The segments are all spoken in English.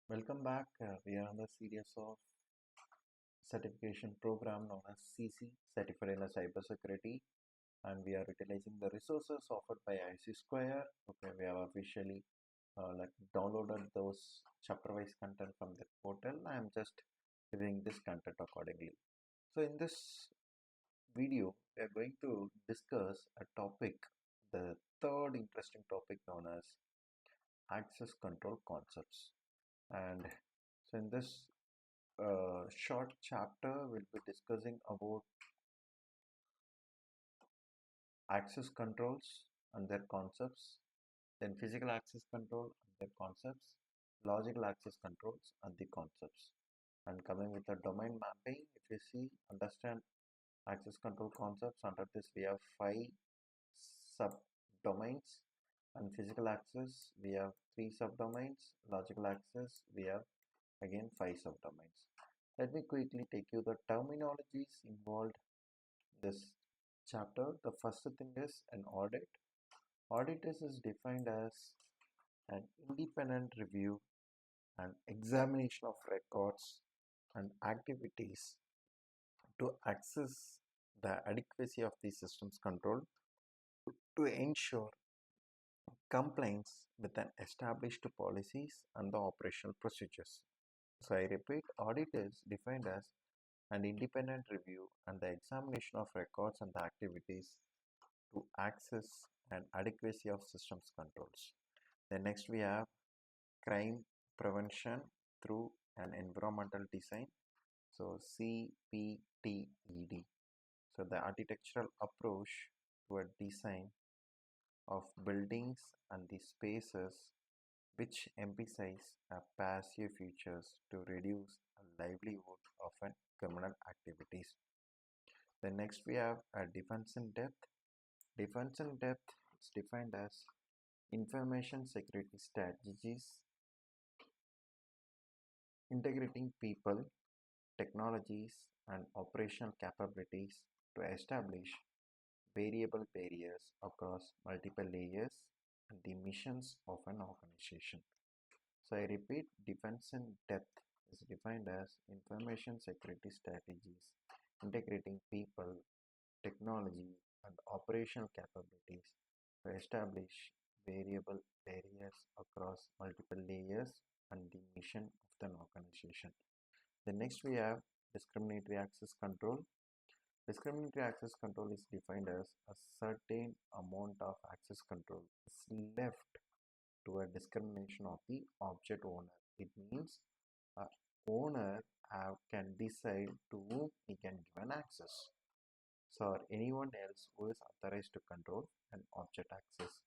Welcome back. We are on the series of certification program known as CC, Certified in Cybersecurity, and we are utilizing the resources offered by IC Square. Okay, we have officially downloaded those chapter-wise content from the portal. I am just reviewing this content accordingly. So in this video, we are going to discuss a topic, the third interesting topic known as access control concepts. And so in this short chapter we'll be discussing about access controls and their concepts, then physical access control and their concepts, logical access controls and the concepts. And coming with the domain mapping, if you see, understand access control concepts, under this we have 5 subdomains, and physical access we have 3 subdomains, logical access we have again 5 subdomains. Let me quickly take you the terminologies involved in this chapter. The first thing is an audit. Audit is defined as an independent review and examination of records and activities to access the adequacy of the system's control to ensure compliance with an established policies and the operational procedures. So I repeat, audit is defined as an independent review and the examination of records and the activities to access and adequacy of systems controls. Then next we have crime prevention through an environmental design. So CPTED. So the architectural approach to a design of buildings and the spaces which emphasize passive features to reduce a livelihood of an criminal activities. Then next we have a defense in depth. Defense in depth is defined as information security strategies integrating people, technologies, and operational capabilities to establish variable barriers across multiple layers and the missions of an organization. So I repeat, defense in depth is defined as information security strategies integrating people, technology, and operational capabilities to establish variable barriers across multiple layers and the mission of an organization. Then next we have discriminatory access control. Discriminatory access control is defined as a certain amount of access control is left to a discrimination of the object owner. It means a owner can decide to whom he can give an access. So or anyone else who is authorized to control an object access.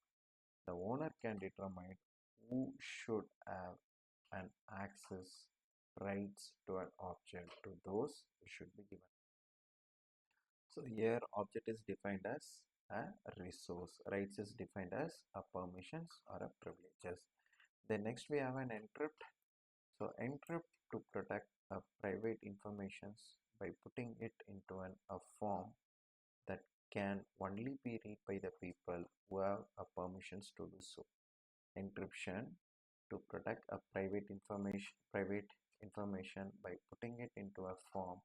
The owner can determine who should have an access rights to an object to those who should be given. So here object is defined as a resource, rights is defined as a permissions or a privileges. Then next we have an encrypt. So encrypt to protect private informations by putting it into a form that can only be read by the people who have permissions to do so. Encryption to protect a private information by putting it into a form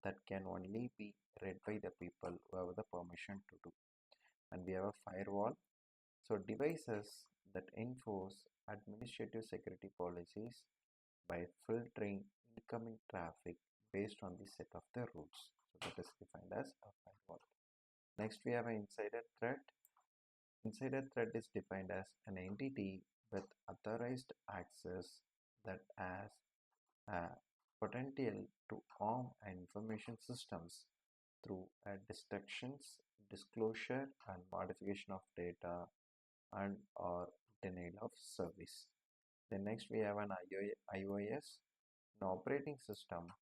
that can only be read by the people who have the permission to do. And we have a firewall. So devices that enforce administrative security policies by filtering incoming traffic based on the set of the rules. So that is defined as a firewall. Next we have an insider threat. Insider threat is defined as an entity with authorized access that has a potential to harm information systems through destructions, disclosure, and modification of data and or denial of service. Then next we have an iOS, an operating system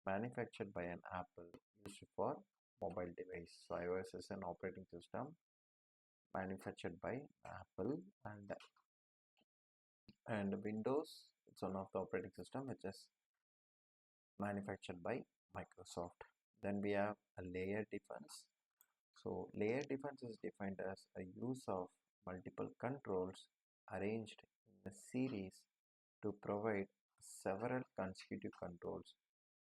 manufactured by an Apple used for mobile device. So iOS is an operating system manufactured by Apple, and Windows, it's one of the operating system which is manufactured by Microsoft. Then we have a layer defense. So layer defense is defined as a use of multiple controls arranged in a series to provide several consecutive controls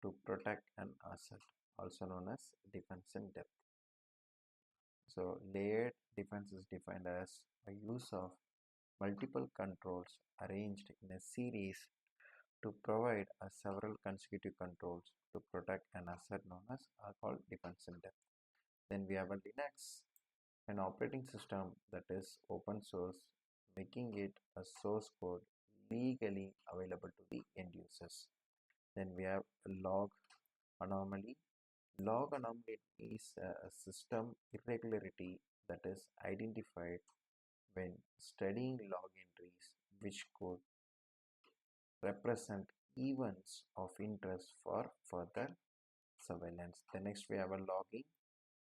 to protect an asset, also known as defense in depth. So layered defense is defined as a use of multiple controls arranged in a series to provide several consecutive controls to protect an asset known as are called defense in depth. Then we have a Linux, an operating system that is open source, making it a source code legally available to the end users. Then we have a log anomaly. Log anomaly is a system irregularity that is identified when studying log entries which could represent events of interest for further surveillance. The next we have a logging.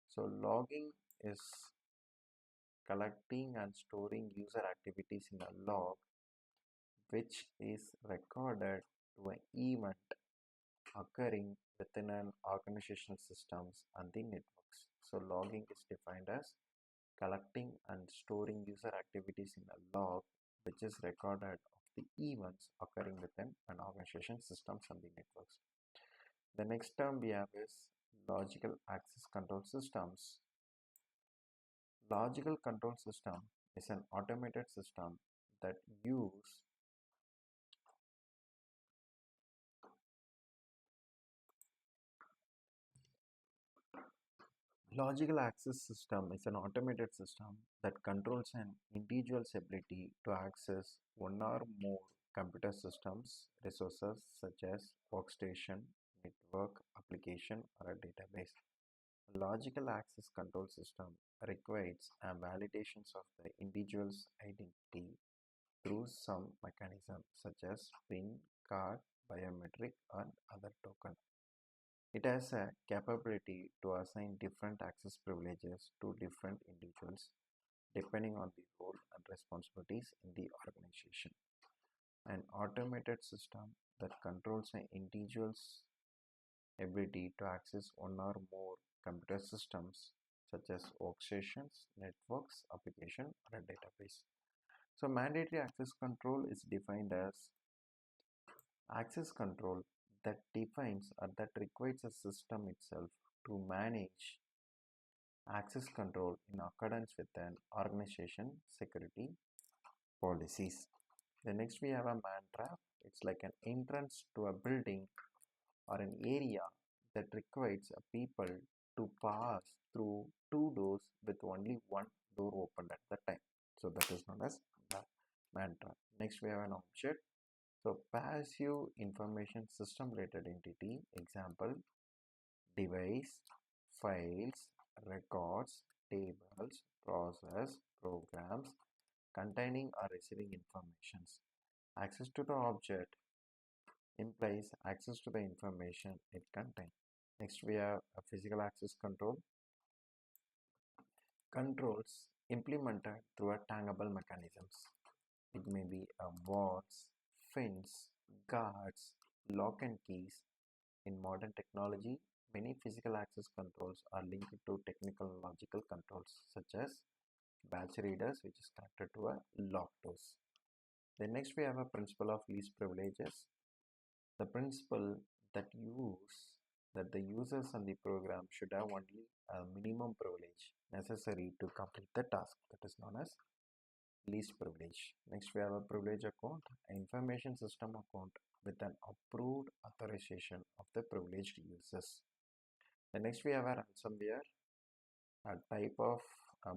So logging is collecting and storing user activities in a log which is recorded to an event occurring within an organizational systems and the networks. So logging is defined as collecting and storing user activities in a log which is recorded of the events occurring within an organization systems and the networks. The next term we have is logical access control systems. Logical control system is an automated system that use Logical access system is an automated system that controls an individual's ability to access one or more computer systems resources such as workstation, network, application, or a database. A logical access control system requires a validations of the individual's identity through some mechanism such as PIN, card, biometric, or other token. It has a capability to assign different access privileges to different individuals depending on the role and responsibilities in the organization. An automated system that controls an individual's ability to access one or more computer systems such as workstations, networks, application, or a database. So mandatory access control is defined as access control that defines or that requires a system itself to manage access control in accordance with an organization security policies. The next we have a man trap. It's like an entrance to a building or an area that requires a people to pass through two doors with only one door open at the time. So that is known as the man trap. Next we have an object. So passive information system related entity, example, device, files, records, tables, process, programs containing or receiving informations. Access to the object implies access to the information it contains. Next, we have a physical access control. Controls implemented through a tangible mechanisms. It may be a walls, fence, guards, lock and keys. In modern technology, many physical access controls are linked to technical and logical controls such as batch readers, which is connected to a lock doors. Then next we have a principle of least privileges. The principle that the users and the program should have only a minimum privilege necessary to complete the task, that is known as least privilege. Next we have a privilege account, an information system account with an approved authorization of the privileged users. The next we have a ransomware, a type of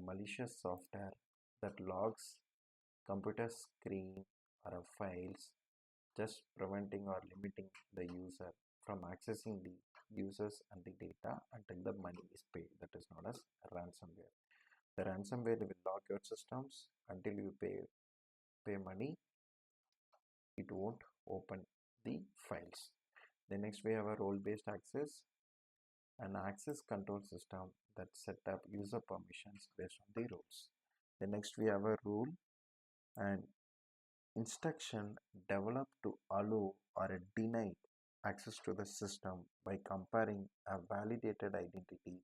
malicious software that logs computer screen or files, just preventing or limiting the user from accessing the users and the data until the money is paid. That is known as ransomware. The ransomware will lock your systems until you pay money. It won't open the files. The next we have a role-based access, an access control system that set up user permissions based on the rules. The next we have a rule and instruction developed to allow or deny access to the system by comparing a validated identity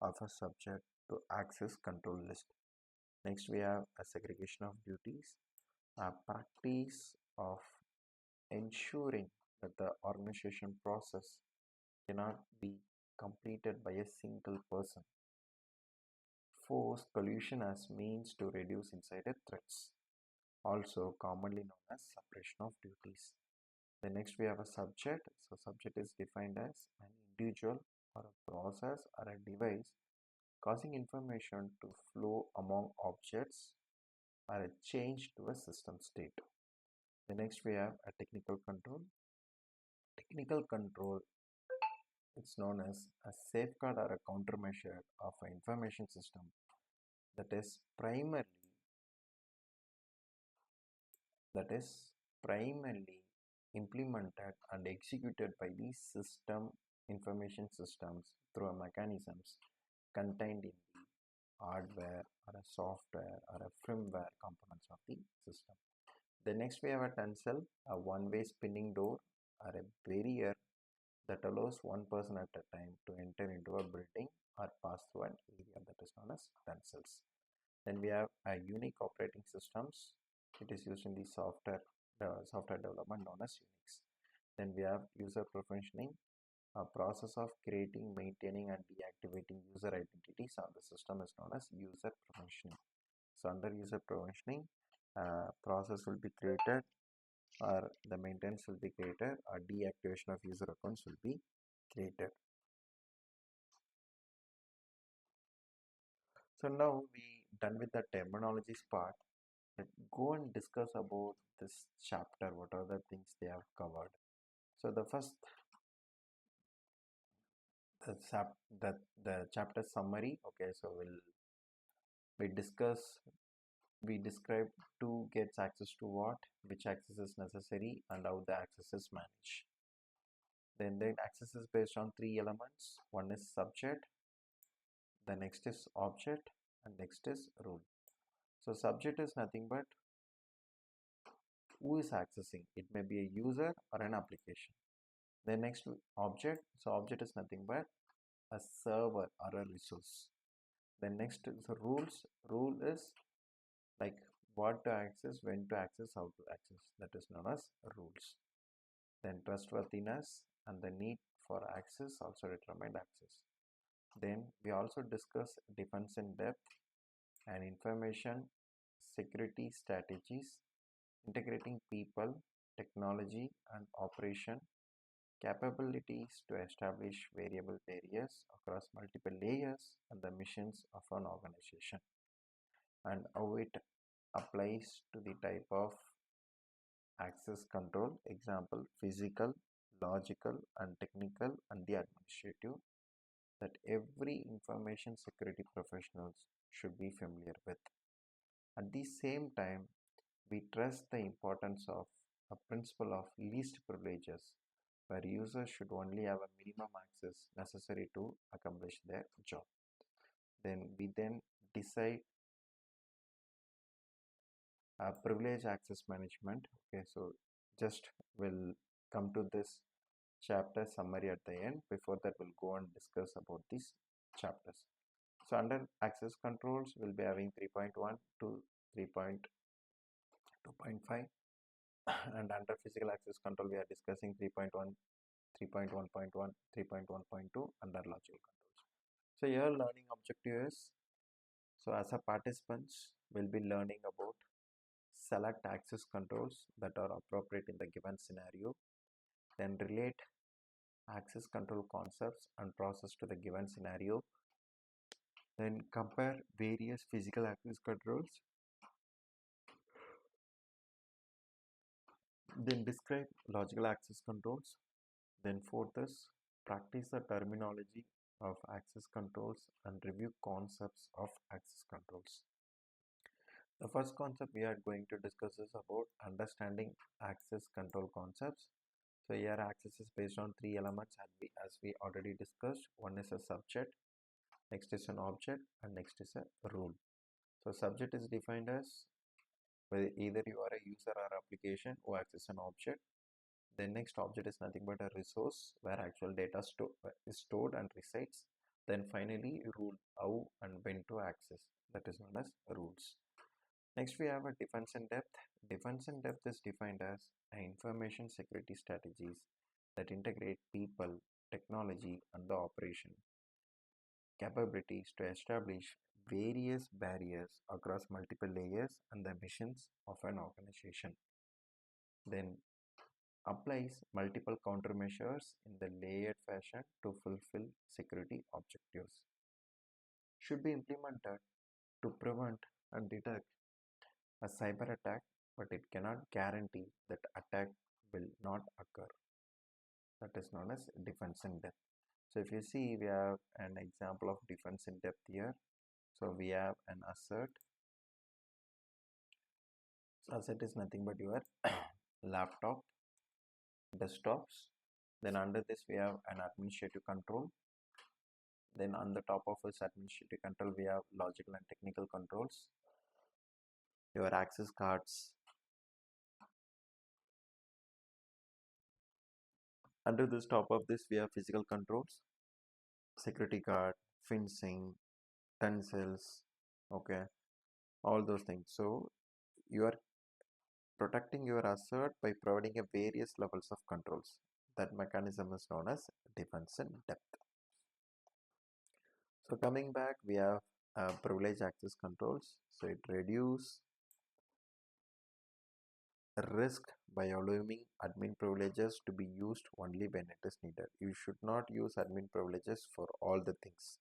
of a subject to access control list. Next, we have a segregation of duties, a practice of ensuring that the organization process cannot be completed by a single person. Force collusion as means to reduce insider threats, also commonly known as separation of duties. The next we have a subject. So subject is defined as an individual or a process or a device causing information to flow among objects or a change to a system state. The next we have a technical control. Technical control is known as a safeguard or a countermeasure of an information system that is primarily implemented and executed by these system information systems through mechanisms contained in the hardware or a software or a firmware components of the system. The next we have a tunnel, a one-way spinning door or a barrier that allows one person at a time to enter into a building or pass through an area, that is known as tunnels. Then we have a unique operating systems. It is used in the software development known as Unix. Then we have user provisioning, a process of creating, maintaining, and deactivating user identities on the system is known as user provisioning. So under user provisioning, process will be created or the maintenance will be created or deactivation of user accounts will be created. So now we done with the terminologies part. Let's go and discuss about this chapter. What are the things they have covered? So the first the chapter summary. Okay, so we discuss we describe who gets access to what, which access is necessary, and how the access is managed. Then access is based on three elements. One is subject, the next is object, and next is rule. So subject is nothing but who is accessing. It may be a user or an application. The next object, so object is nothing but a server or a resource. Then next is rules. Rule is like what to access, when to access, how to access. That is known as rules. Then trustworthiness and the need for access also determine access. Then we also discuss defense in depth and information security strategies, integrating people, technology, and operation capabilities to establish variable barriers across multiple layers and the missions of an organization, and how it applies to the type of access control, example physical, logical, and technical, and the administrative, that every information security professionals should be familiar with. At the same time, we trust the importance of a principle of least privileges, where users should only have a minimum access necessary to accomplish their job. Then we decide privilege access management. Okay, so just we'll come to this chapter summary at the end. Before that, we'll go and discuss about these chapters. So under access controls, we'll be having 3.1 to 3.2.5, and under physical access control, we are discussing 3.1, 3.1.1, 3.1.2 under logical controls. So your learning objective is, so as a participants, we'll be learning about select access controls that are appropriate in the given scenario, then relate access control concepts and process to the given scenario, then compare various physical access controls, then describe logical access controls, then fourth is practice the terminology of access controls and review concepts of access controls. The first concept we are going to discuss is about understanding access control concepts. So here access is based on three elements as we already discussed. One is a subject, next is an object, and next is a rule. So subject is defined as whether either you are a user or application who access an object. The next object is nothing but a resource where actual data is stored and resides. Then finally rule, how and when to access, that is known as rules. Next, we have a defense in depth. Defense in depth is defined as information security strategies that integrate people, technology, and the operation capabilities to establish various barriers across multiple layers and the missions of an organization. Then applies multiple countermeasures in the layered fashion to fulfill security objectives. Should be implemented to prevent and detect a cyber attack, but it cannot guarantee that attack will not occur. That is known as defense in depth. So if you see, we have an example of defense in depth here. So we have an asset. So asset is nothing but your laptop, desktops. Then under this we have an administrative control. Then on the top of this administrative control we have logical and technical controls, your access cards. Under this top of this we have physical controls, security guard, fencing, tensils, okay, all those things. So you are protecting your asset by providing a various levels of controls. That mechanism is known as defense in depth. So coming back, we have privilege access controls. So it reduces risk by allowing admin privileges to be used only when it is needed. You should not use admin privileges for all the things.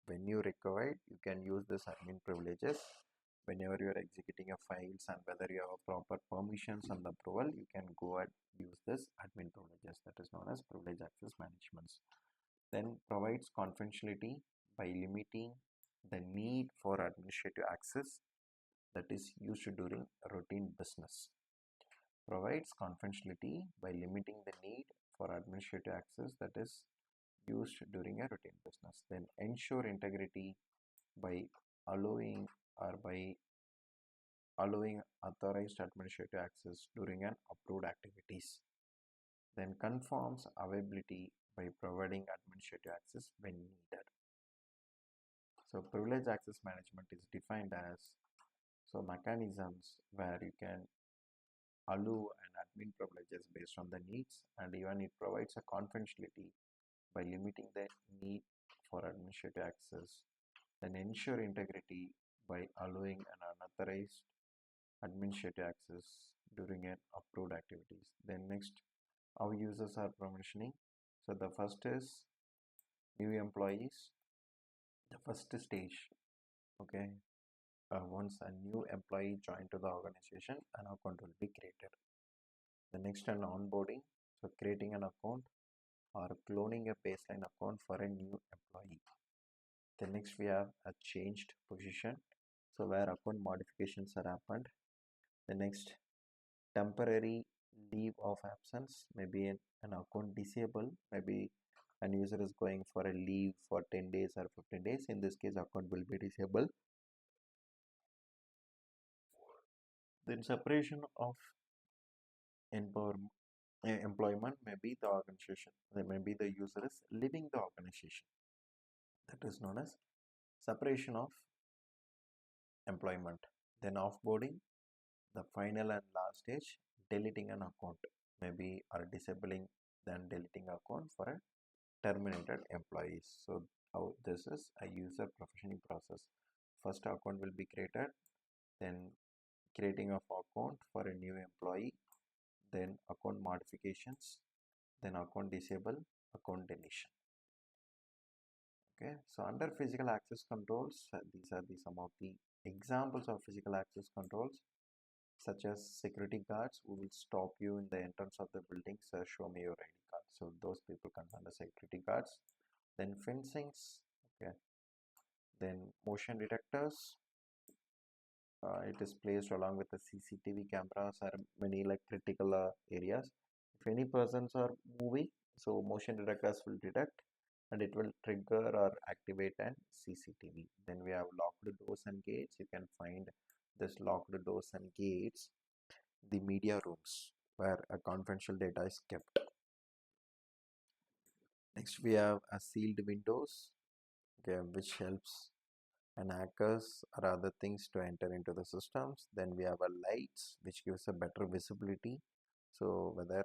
When you require, you can use this admin privileges. Whenever you are executing your files and whether you have proper permissions and approval, you can go and use this admin privileges. That is known as privilege access management. Then provides confidentiality by limiting the need for administrative access that is used during routine business. Provides confidentiality by limiting the need for administrative access that is used during a routine business. Then ensure integrity by allowing allowing authorized administrative access during an approved activities. Then confirms availability by providing administrative access when needed. So privilege access management is defined as mechanisms where you can allow an admin privileges based on the needs, and even it provides a confidentiality by limiting the need for administrative access. Then ensure integrity by allowing an unauthorized administrative access during an approved activities. Then next, how users are provisioning. So the first is new employees. The first stage, okay, once a new employee joined to the organization, an account will be created. The next, an onboarding, so creating an account or cloning a baseline account for a new employee. The next, we have a changed position, so where account modifications are happened. The next, temporary leave of absence, maybe an account disabled, maybe an user is going for a leave for 10 days or 15 days. In this case, account will be disabled. Then separation of employment, maybe the organization, maybe the user is leaving the organization. That is known as separation of employment. Then offboarding, the final and last stage, deleting an account, maybe or disabling then deleting account for a terminated employees. So how this is a user provisioning process. First account will be created, then creating of account for a new employee, then account modifications, then account disable, account deletion. Okay, so under physical access controls, these are some of the examples of physical access controls, such as security guards who will stop you in the entrance of the building, sir, show me your ID card. So those people come under security guards. Then fencings, okay. Then motion detectors, it is placed along with the CCTV cameras or many like critical areas. If any persons are moving, so motion detectors will detect and it will trigger or activate an CCTV. Then we have locked doors and gates. You can find this locked doors and gates, the media rooms where a confidential data is kept. Next we have a sealed windows, okay, which helps and hackers or other things to enter into the systems. Then we have a lights which gives a better visibility. So whether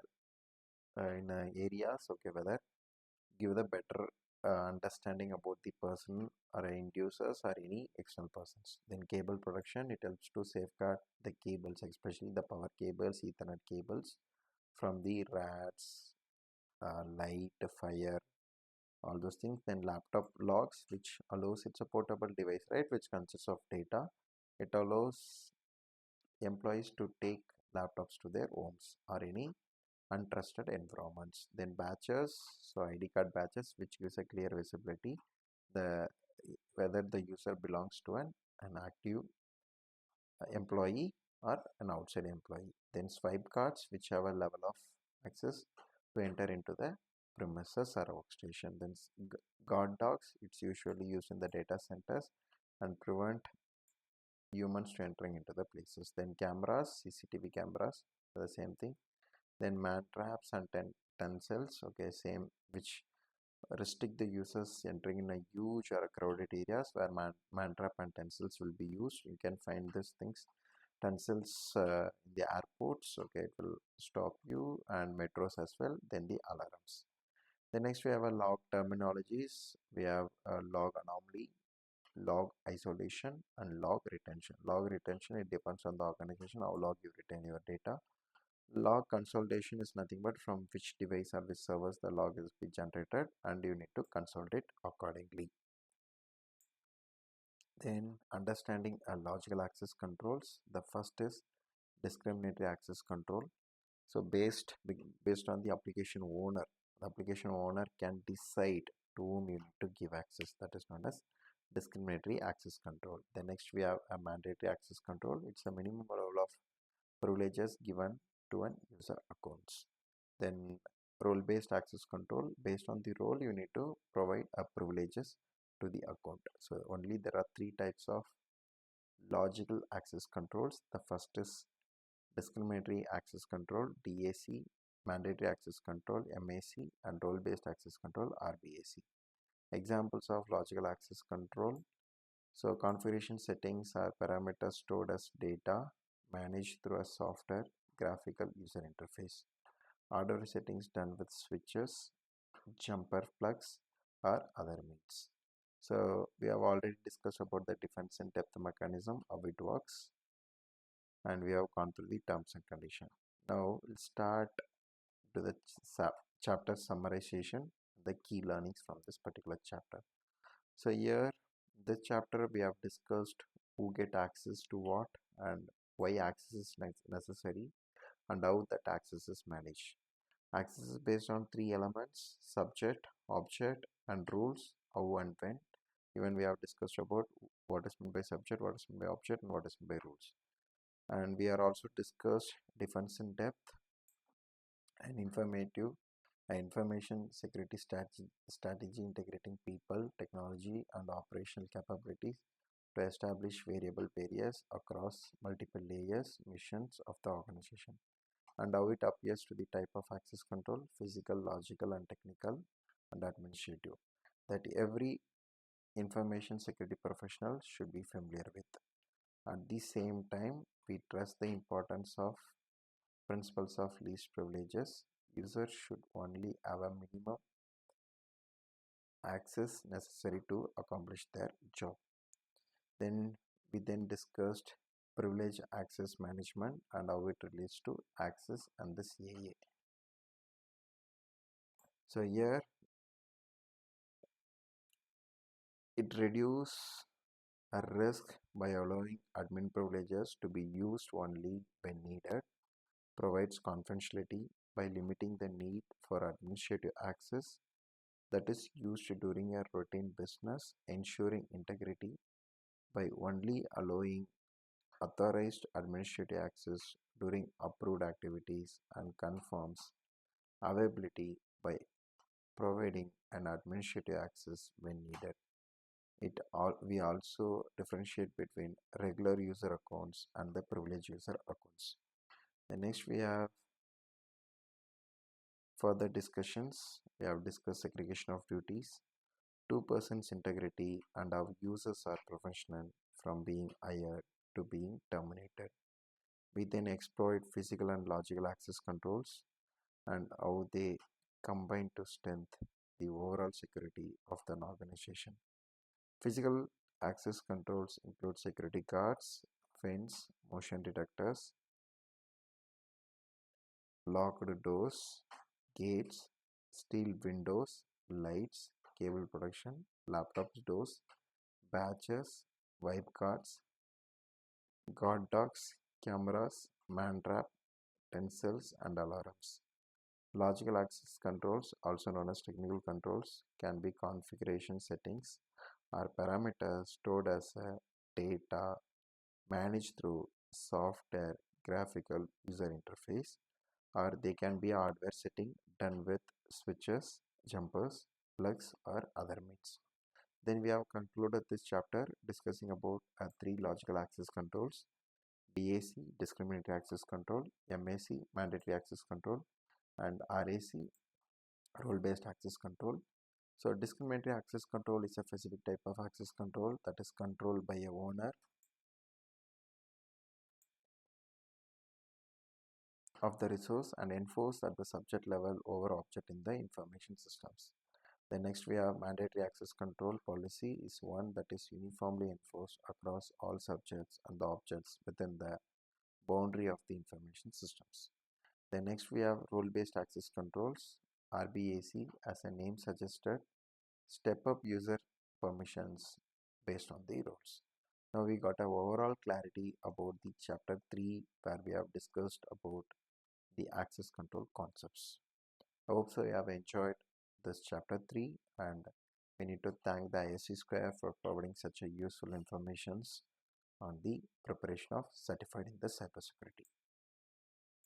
in areas, okay, whether give the better understanding about the person or end users or any external persons. Then cable protection, it helps to safeguard the cables, especially the power cables, Ethernet cables from the rats, light, fire, all those things. Then laptop logs, which allows, it's a portable device, right, which consists of data. It allows employees to take laptops to their homes or any untrusted environments. Then badges, so ID card badges, which gives a clear visibility the whether the user belongs to an active employee or an outside employee. Then swipe cards, which have a level of access to enter into the premises or workstation. Then guard dogs, it's usually used in the data centers and prevent humans to entering into the places. Then cameras, CCTV cameras, the same thing. Then man traps and tensils, okay, same, which restrict the users entering in a huge or a crowded areas where man trap and tensils will be used. You can find these things. Tensils in the airports, okay, it will stop you, and metros as well. Then the alarms. The next we have a log terminologies. We have a log anomaly, log isolation, and log retention. Log retention, it depends on the organization how log you retain your data. Log consolidation is nothing but from which device or which servers the log is be generated, and you need to consolidate accordingly. Then understanding a logical access controls. The first is discriminatory access control. So based on the application owner can decide to whom you need to give access. That is known as discriminatory access control. Then next we have a mandatory access control. It's a minimum level of privileges given to an user accounts. Then role-based access control, based on the role you need to provide a privileges to the account. So only there are three types of logical access controls. The first is discriminatory access control, DAC, mandatory access control, MAC, and role-based access control, RBAC. Examples of logical access control. So configuration settings are parameters stored as data managed through a software graphical user interface. Hardware settings done with switches, jumper plugs, or other means. So we have already discussed about the difference in depth mechanism, how it works, and we have gone through the terms and condition. Now we'll start to the chapter summarization, the key learnings from this particular chapter. So here, this chapter we have discussed who get access to what and why access is necessary and how that access is managed. Access is based on three elements: subject, object, and rules, how and when. Even we have discussed about what is meant by subject, what is meant by object, and what is meant by rules. And we are also discussed difference in depth and information security strategy integrating people, technology, and operational capabilities to establish variable barriers across multiple layers, missions of the organization, and how it appears to the type of access control: physical, logical, and technical, and administrative, that every information security professional should be familiar with. At the same time, we stress the importance of principles of least privileges. Users should only have a minimum access necessary to accomplish their job. Then we then discussed privilege access management and how it relates to access and the CAA. So here it reduces a risk by allowing admin privileges to be used only when needed, provides confidentiality by limiting the need for administrative access that is used during a routine business, ensuring integrity by only allowing authorized administrative access during approved activities, and confirms availability by providing an administrative access when needed. We also differentiate between regular user accounts and the privileged user accounts. The next we have further discussions. We have discussed segregation of duties. 2% integrity, and our users are professional from being hired to being terminated. We then exploit physical and logical access controls and how they combine to strengthen the overall security of an organization. Physical access controls include security guards, fence, motion detectors, locked doors, gates, steel windows, lights, cable protection, laptops doors, badges, wipe guards, guard dogs, cameras, man trap, tensils, and alarms. Logical access controls, also known as technical controls, can be configuration settings or parameters stored as a data managed through software graphical user interface, or they can be a hardware setting done with switches, jumpers, plugs, or other means. Then we have concluded this chapter discussing about three logical access controls: DAC, discriminatory access control; MAC, mandatory access control; and RAC, role-based access control. So discriminatory access control is a specific type of access control that is controlled by a owner of the resource and enforced at the subject level over object in the information systems. The next we have mandatory access control policy is one that is uniformly enforced across all subjects and the objects within the boundary of the information systems. The next we have role-based access controls, RBAC, as a name suggested, step up user permissions based on the roles. Now we got a overall clarity about the chapter 3 where we have discussed about the access control concepts. I hope so you have enjoyed this chapter 3, and we need to thank the ISC Square for providing such a useful informations on the preparation of certified in the cybersecurity.